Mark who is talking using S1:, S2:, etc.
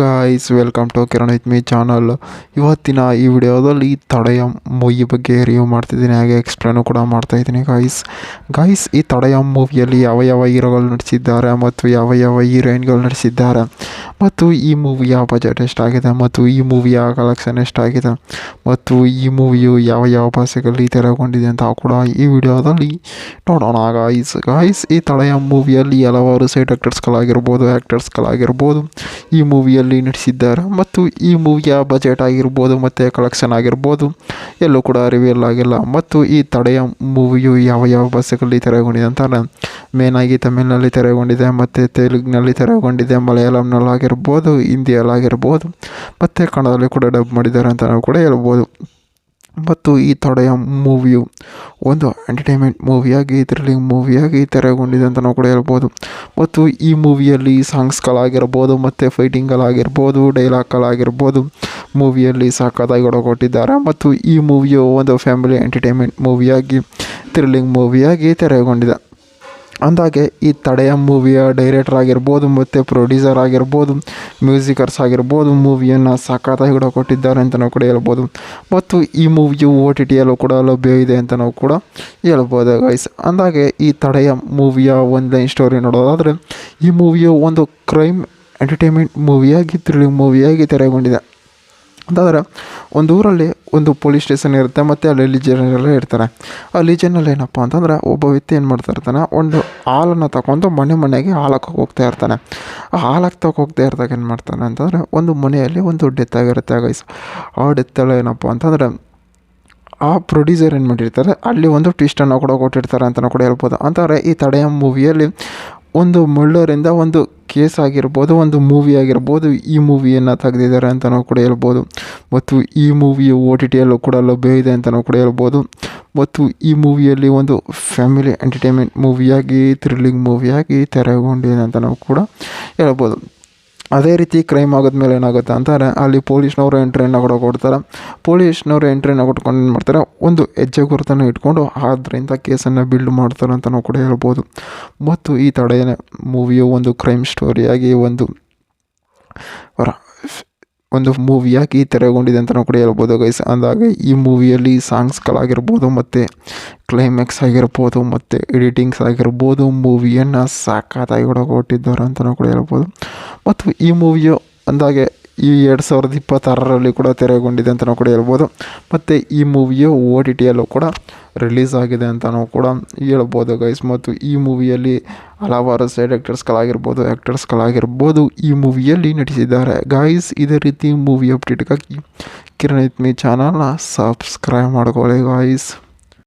S1: Guys, welcome to Kiran with me channel. ಇವತ್ತಿನ ಈ ವಿಡಿಯೋದಲ್ಲಿ ತಡೆಯ ಮೂವಿ ಬಗ್ಗೆ ರಿವ್ಯೂ ಮಾಡ್ತಿದ್ದೀನಿ, ಹಾಗೆ ಎಕ್ಸ್ಪ್ಲೇನು ಕೂಡ ಮಾಡ್ತಾಯಿದ್ದೀನಿ. ಗಾಯ್ಸ್ ಈ ತಡೆಯ ಮೂವಿಯಲ್ಲಿ ಯಾವ ಯಾವ ಹೀರೋಗಳು ನಟಿಸಿದ್ದಾರೆ ಮತ್ತು ಯಾವ ಯಾವ ಹೀರೋಯಿನ್ಗಳು ನಟಿಸಿದ್ದಾರೆ ಮತ್ತು ಈ ಮೂವಿಯ ಬಜೆಟ್ ಎಷ್ಟಾಗಿದೆ ಮತ್ತು ಈ ಮೂವಿಯ ಕಲೆಕ್ಷನ್ ಎಷ್ಟಾಗಿದೆ ಮತ್ತು ಈ ಮೂವಿಯು ಯಾವ ಯಾವ ಭಾಷೆಗಳಲ್ಲಿ ತೆರೆಗೊಂಡಿದೆ ಅಂತ ಕೂಡ ಈ ವಿಡಿಯೋದಲ್ಲಿ ನೋಡೋಣ. ಗಾಯ್ಸ್ ಈ ತಡೆಯ ಮೂವಿಯಲ್ಲಿ ಹಲವಾರು ಸೈಡ್ ಆ್ಯಕ್ಟರ್ಸ್ಗಳಾಗಿರ್ಬೋದು ಈ ಮೂವಿಯಲ್ಲಿ ನಟಿಸಿದ್ದಾರೆ ಮತ್ತು ಈ ಮೂವಿಯ ಬಜೆಟ್ ಆಗಿರ್ಬೋದು ಮತ್ತು ಕಲೆಕ್ಷನ್ ಆಗಿರ್ಬೋದು ಎಲ್ಲೂ ಕೂಡ ರಿವೀಲ್ ಆಗಿಲ್ಲ. ಮತ್ತು ಈ ತಡೆಯ ಮೂವಿಯು ಯಾವ ಯಾವ ಭಾಷೆಗಳಲ್ಲಿ ತೆರೆಗೊಂಡಿದೆ ಅಂತಾರೆ, ಮೇನಾಗಿ ತಮಿಳಿನಲ್ಲಿ ತೆರೆಗೊಂಡಿದೆ ಮತ್ತು ತೆಲುಗಿನಲ್ಲಿ ತೆರೆಗೊಂಡಿದೆ, ಮಲಯಾಳಂನಲ್ಲಾಗಿರ್ಬೋದು, ಹಿಂದಿಯಲ್ಲಾಗಿರ್ಬೋದು ಮತ್ತು ಕನ್ನಡದಲ್ಲಿ ಕೂಡ ಡಬ್ ಮಾಡಿದ್ದಾರೆ ಅಂತ ನಾವು ಕೂಡ ಹೇಳ್ಬೋದು. ಮತ್ತು ಈ ತಡೆಯ ಮೂವಿಯು ಒಂದು ಎಂಟರ್ಟೈನ್ಮೆಂಟ್ ಮೂವಿಯಾಗಿ, ಥ್ರಿಲ್ಲಿಂಗ್ ಮೂವಿಯಾಗಿ ತೆರೆಗೊಂಡಿದೆ ಅಂತ ನಾವು ಕೂಡ ಹೇಳ್ಬೋದು. ಮತ್ತು ಈ ಮೂವಿಯಲ್ಲಿ ಸಾಂಗ್ಸ್ಗಳಾಗಿರ್ಬೋದು ಮತ್ತು ಫೈಟಿಂಗ್ಗಳಾಗಿರ್ಬೋದು, ಡೈಲಾಗ್ಗಳಾಗಿರ್ಬೋದು ಮೂವಿಯಲ್ಲಿ ಸಖತ್ತಾಗಿ ಕೊಟ್ಟಿದ್ದಾರೆ. ಮತ್ತು ಈ ಮೂವಿಯು ಒಂದು ಫ್ಯಾಮಿಲಿ ಎಂಟರ್ಟೈನ್ಮೆಂಟ್ ಮೂವಿಯಾಗಿ, ಥ್ರಿಲ್ಲಿಂಗ್ ಮೂವಿಯಾಗಿ ತೆರೆಗೊಂಡಿದೆ. ಅಂದಾಗೆ ಈ ತಡೆಯ ಮೂವಿಯ ಡೈರೆಕ್ಟರ್ ಆಗಿರ್ಬೋದು ಮತ್ತು ಪ್ರೊಡ್ಯೂಸರ್ ಆಗಿರ್ಬೋದು, ಮ್ಯೂಸಿಕರ್ಸ್ ಆಗಿರ್ಬೋದು ಮೂವಿಯನ್ನು ಸಖತ್ತಾಗಿ ಕೊಟ್ಟಿದ್ದಾರೆ ಅಂತ ನಾವು ಕೂಡ ಹೇಳ್ಬೋದು. ಮತ್ತು ಈ ಮೂವಿಯು OTTಯಲ್ಲೂ ಕೂಡ ಲಭ್ಯ ಇದೆ ಅಂತ ನಾವು ಕೂಡ ಹೇಳ್ಬೋದು ಗೈಸ್. ಅಂದಾಗೆ ಈ ತಡೆಯ ಮೂವಿಯ ಒಂದು ಲೈನ್ ಸ್ಟೋರಿ ನೋಡೋದಾದರೆ, ಈ ಮೂವಿಯು ಒಂದು ಕ್ರೈಮ್ ಎಂಟರ್ಟೈನ್ಮೆಂಟ್ ಮೂವಿಯಾಗಿ, ಥ್ರಿಲ್ಲಿಂಗ್ ಮೂವಿಯಾಗಿ ತೆರೆಗೊಂಡಿದೆ. ಅಂತಂದರೆ ಒಂದು ಊರಲ್ಲಿ ಒಂದು ಪೊಲೀಸ್ ಸ್ಟೇಷನ್ ಇರುತ್ತೆ ಮತ್ತು ಅಲ್ಲಿ ಲೀಜನೆಲ್ಲ ಇರ್ತಾರೆ. ಆ ಲೀಜನಲ್ಲಿ ಏನಪ್ಪ ಅಂತಂದರೆ, ಒಬ್ಬ ವ್ಯಕ್ತಿ ಏನು ಮಾಡ್ತಾ ಇರ್ತಾನೆ, ಒಂದು ಹಾಲನ್ನು ತಗೊಂಡು ಮನೆಗೆ ಹಾಲಕ್ಕೆ ಹೋಗ್ತಾ ಇರ್ತಾನೆ. ಆ ಹಾಲಕ್ಕೆ ಹೋಗ್ತಾ ಇರ್ದಾಗ ಏನು ಮಾಡ್ತಾನೆ ಅಂತಂದರೆ, ಒಂದು ಮನೆಯಲ್ಲಿ ಒಂದು ಡೆತ್ ಆಗಿರುತ್ತೆ ಗೈಸ್. ಆ ಡೆತ್ತಲ್ಲಿ ಏನಪ್ಪ ಅಂತಂದರೆ ಆ ಪ್ರೊಡ್ಯೂಸರ್ ಏನು ಮಾಡಿರ್ತಾರೆ, ಅಲ್ಲಿ ಒಂದು ಟ್ವಿಸ್ಟನ್ನು ಕೂಡ ಕೊಟ್ಟಿರ್ತಾರೆ ಅಂತ ನಾವು ಕೂಡ ಹೇಳ್ಬೋದು. ಅಂತಾರೆ ಈ ತಡೆಯ ಮೂವಿಯಲ್ಲಿ ಒಂದು ಮರ್ಡರಿಂದ ಒಂದು ಕೇಸ್ ಆಗಿರ್ಬೋದು, ಒಂದು ಮೂವಿ ಆಗಿರ್ಬೋದು, ಈ ಮೂವಿಯನ್ನು ತೆಗೆದಿದ್ದಾರೆ ಅಂತ ನಾವು ಕೂಡ ಹೇಳ್ಬೋದು. ಮತ್ತು ಈ ಮೂವಿಯು OTTಯಲ್ಲೂ ಕೂಡ ಲಭ್ಯ ಇದೆ ಅಂತ ನಾವು ಕೂಡ ಹೇಳ್ಬೋದು. ಮತ್ತು ಈ ಮೂವಿಯಲ್ಲಿ ಒಂದು ಫ್ಯಾಮಿಲಿ ಎಂಟರ್ಟೈನ್ಮೆಂಟ್ ಮೂವಿಯಾಗಿ, ಥ್ರಿಲ್ಲಿಂಗ್ ಮೂವಿಯಾಗಿ ತೆರೆಗೊಂಡಿದೆ ಅಂತ ನಾವು ಕೂಡ ಹೇಳ್ಬೋದು. ಅದೇ ರೀತಿ ಕ್ರೈಮ್ ಆಗೋದ್ಮೇಲೆ ಏನಾಗುತ್ತೆ ಅಂತಾರೆ, ಅಲ್ಲಿ ಪೊಲೀಸ್ನವರು ಎಂಟ್ರಿಯನ್ನು ಕೂಡ ಕೊಡ್ತಾರೆ. ಪೊಲೀಸ್ನವರು ಎಂಟ್ರಿಯನ್ನು ಕೊಟ್ಕೊಂಡು ಏನು ಮಾಡ್ತಾರೆ, ಒಂದು ಹೆಜ್ಜೆ ಗುರುತನ್ನು ಇಟ್ಕೊಂಡು ಅದರಿಂದ ಕೇಸನ್ನು ಬಿಲ್ಡ್ ಮಾಡ್ತಾರೆ ಅಂತ ನಾವು ಕೂಡ ಹೇಳ್ಬೋದು. ಮತ್ತು ಈ ತಡೆಯ ಮೂವಿಯು ಒಂದು ಕ್ರೈಮ್ ಸ್ಟೋರಿಯಾಗಿ, ಒಂದು ಮೂವಿಯಾಗಿ ತೆರೆಗೊಂಡಿದೆ ಅಂತ ನಾವು ಕೂಡ ಹೇಳ್ಬೋದು ಗೈಸ್. ಅಂದಾಗ ಈ ಮೂವಿಯಲ್ಲಿ ಸಾಂಗ್ಸ್ಗಳಾಗಿರ್ಬೋದು ಮತ್ತು ಕ್ಲೈಮ್ಯಾಕ್ಸ್ ಆಗಿರ್ಬೋದು ಮತ್ತು ಎಡಿಟಿಂಗ್ಸ್ ಆಗಿರ್ಬೋದು ಮೂವಿಯನ್ನು ಸಖತ್ತಾಗಿ ಕೂಡ ಕೊಟ್ಟಿದ್ದಾರೆ ಅಂತ ನಾವು ಕೂಡ ಹೇಳ್ಬೋದು. ಮತ್ತು ಈ ಮೂವಿಯು ಅಂದಾಗೆ ಈ 2026ರಲ್ಲಿ ಕೂಡ ತೆರೆಗೊಂಡಿದೆ ಅಂತ ನಾವು ಕೂಡ ಹೇಳ್ಬೋದು. ಮತ್ತು ಈ ಮೂವಿಯು OTTಯಲ್ಲೂ ಕೂಡ ರಿಲೀಸ್ ಆಗಿದೆ ಅಂತ ನಾವು ಕೂಡ ಹೇಳ್ಬೋದು ಗೈಸ್. ಮತ್ತು ಈ ಮೂವಿಯಲ್ಲಿ ಹಲವಾರು ಸೈಡ್ ಆ್ಯಕ್ಟರ್ಸ್ಗಳಾಗಿರ್ಬೋದು ಈ ಮೂವಿಯಲ್ಲಿ ನಟಿಸಿದ್ದಾರೆ ಗಾಯ್ಸ್. ಇದೇ ರೀತಿ ಮೂವಿ ಅಪ್ಡೇಟ್ಗಾಗಿ ಕಿರಣ್ ವಿತ್ ಮೀ ಚಾನಲ್ನ ಸಬ್ಸ್ಕ್ರೈಬ್ ಮಾಡ್ಕೊಳ್ಳಿ ಗಾಯ್ಸ್.